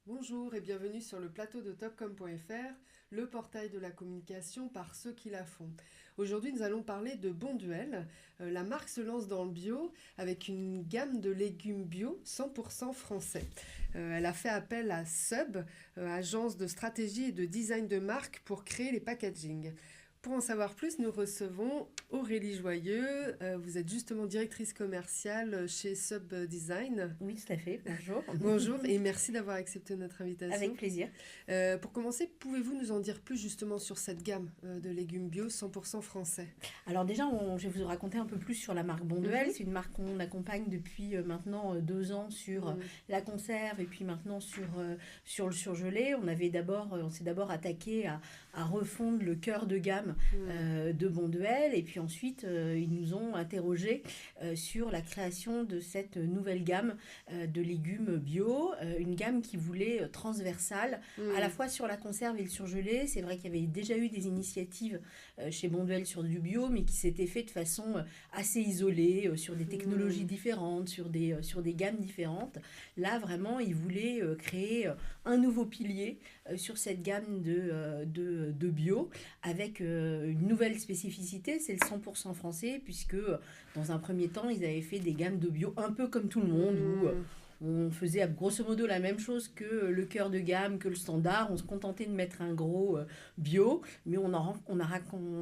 Bonjour et bienvenue sur le plateau de topcom.fr, le portail de la communication par ceux qui la font. Aujourd'hui, nous allons parler de Bonduelle. La marque se lance dans le bio avec une gamme de légumes bio 100% français. Elle a fait appel à Sub, agence de stratégie et de design de marque, pour créer les packaging. Pour en savoir plus, nous recevons Aurélie Joyeux. Vous êtes justement directrice commerciale chez Sub Design. Oui, tout à fait. Bonjour. Bonjour et merci d'avoir accepté notre Avec invitation. plaisir. Pour commencer, pouvez-vous nous en dire plus justement sur cette gamme de légumes bio 100% français? Alors déjà, je vais vous raconter un peu plus sur la marque Bonduelle. Mhm. C'est une marque qu'on accompagne depuis maintenant 2 ans sur Mhm. la conserve et puis maintenant sur le surgelé. On s'est d'abord attaqué à refondre le cœur de gamme de Bonduelle et puis ensuite ils nous ont interrogés sur la création de cette nouvelle gamme de légumes bio, une gamme qui voulait transversale à la Mhm. fois sur la conserve et le surgelé. C'est vrai qu'il y avait déjà eu des initiatives chez Bonduelle sur du bio, mais qui s'étaient fait de façon assez isolée, sur des technologies Mhm. différentes, sur des gammes différentes. Là, vraiment, ils voulaient créer un nouveau pilier sur cette gamme de bio, avec une nouvelle spécificité, c'est le 100% français, puisque dans un premier temps, ils avaient fait des gammes de bio un peu comme tout le monde, où Mhm. on faisait grosso modo la même chose que le cœur de gamme, que le standard. On se contentait de mettre un gros bio, mais on en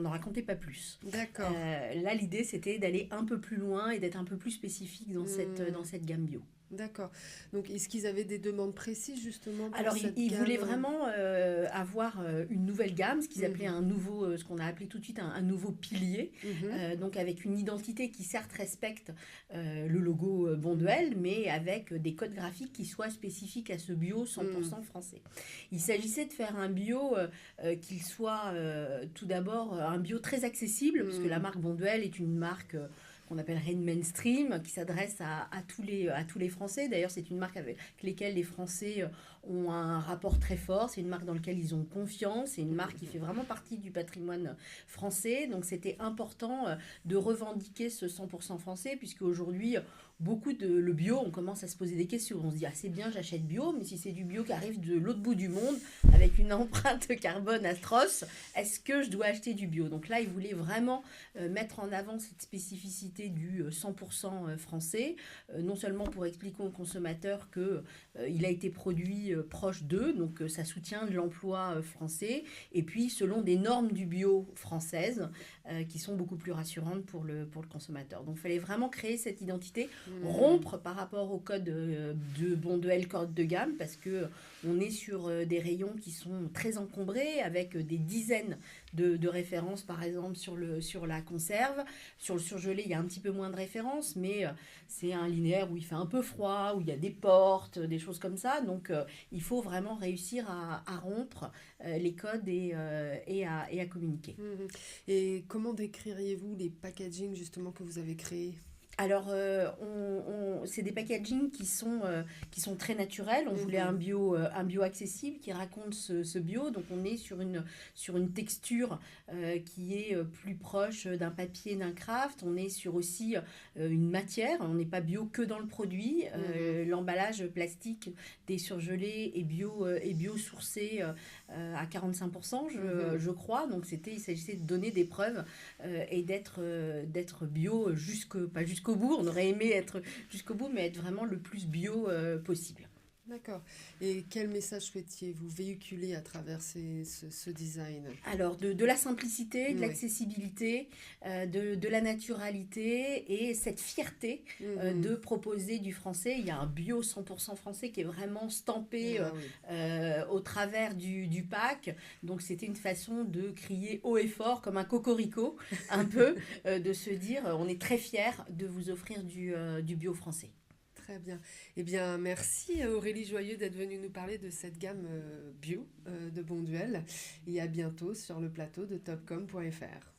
racontait pas plus. D'accord. Là, l'idée, c'était d'aller un peu plus loin et d'être un peu plus spécifique dans Mhm. cette gamme bio. D'accord. Donc, est-ce qu'ils avaient des demandes précises justement pour Alors, cette ils voulaient gamme? vraiment avoir une nouvelle gamme, ce qu'ils appelaient Mhm. un nouveau, ce qu'on a appelé tout de suite un nouveau pilier, Mhm. donc avec une identité qui certes respecte le logo Bonduelle, mais avec des codes graphiques qui soient spécifiques à ce bio Mhm. 100% français. Il s'agissait de faire un bio qu'il soit tout d'abord un bio très accessible, puisque la Mhm. marque Bonduelle est une marque qu'on appellerait une mainstream, qui s'adresse à tous les Français. D'ailleurs, c'est une marque avec lesquelles les Français ont un rapport très fort. C'est une marque dans laquelle ils ont confiance. C'est une marque qui Mhm. fait vraiment partie du patrimoine français. Donc, c'était important de revendiquer ce 100% français, puisque aujourd'hui, le bio, on commence à se poser des questions. On se dit, ah, c'est bien, j'achète bio, mais si c'est du bio qui arrive de l'autre bout du monde, avec une empreinte carbone atroce, est-ce que je dois acheter du bio? Donc là, ils voulaient vraiment mettre en avant cette spécificité du 100% français, non seulement pour expliquer aux consommateurs que il a été produit proche d'eux, donc ça soutient de l'emploi français, et puis selon des normes du bio françaises qui sont beaucoup plus rassurantes pour le consommateur. Donc il fallait vraiment créer cette identité, Mhm. rompre par rapport au code de Bonduelle corde de gamme, parce que on est sur des rayons qui sont très encombrés, avec des dizaines de références, par exemple sur la conserve. Sur le surgelé, il y a un petit peu moins de références, mais c'est un linéaire où il fait un peu froid, où il y a des portes, des choses comme ça. Donc il faut vraiment réussir à rompre les codes et à communiquer. Mhm. Et comment décririez-vous les packaging justement que vous avez créés? Alors, c'est des packaging qui sont très naturels. On voulait Mhm. un bio accessible qui raconte ce bio. Donc, on est sur une texture qui est plus proche d'un papier, d'un craft. On est sur aussi une matière. On n'est pas bio que dans le produit. Mhm. L'emballage plastique des surgelés est bio sourcé à 45%, Mhm. je crois. Donc, il s'agissait de donner des preuves et d'être bio pas jusqu'au bout. On aurait aimé être jusqu'au bout, mais être vraiment le plus bio possible. D'accord. Et quel message souhaitiez-vous véhiculer à travers ce design? Alors, de la simplicité, de Oui. l'accessibilité, de la naturalité et cette fierté Mhm. de proposer du français. Il y a un bio 100% français qui est vraiment stampé Ah oui. au travers du pack. Donc, c'était une façon de crier haut et fort, comme un cocorico, un peu, de se dire on est très fiers de vous offrir du bio français. Très bien. Eh bien, merci Aurélie Joyeux d'être venue nous parler de cette gamme bio de Bonduelle. Et à bientôt sur le plateau de topcom.fr.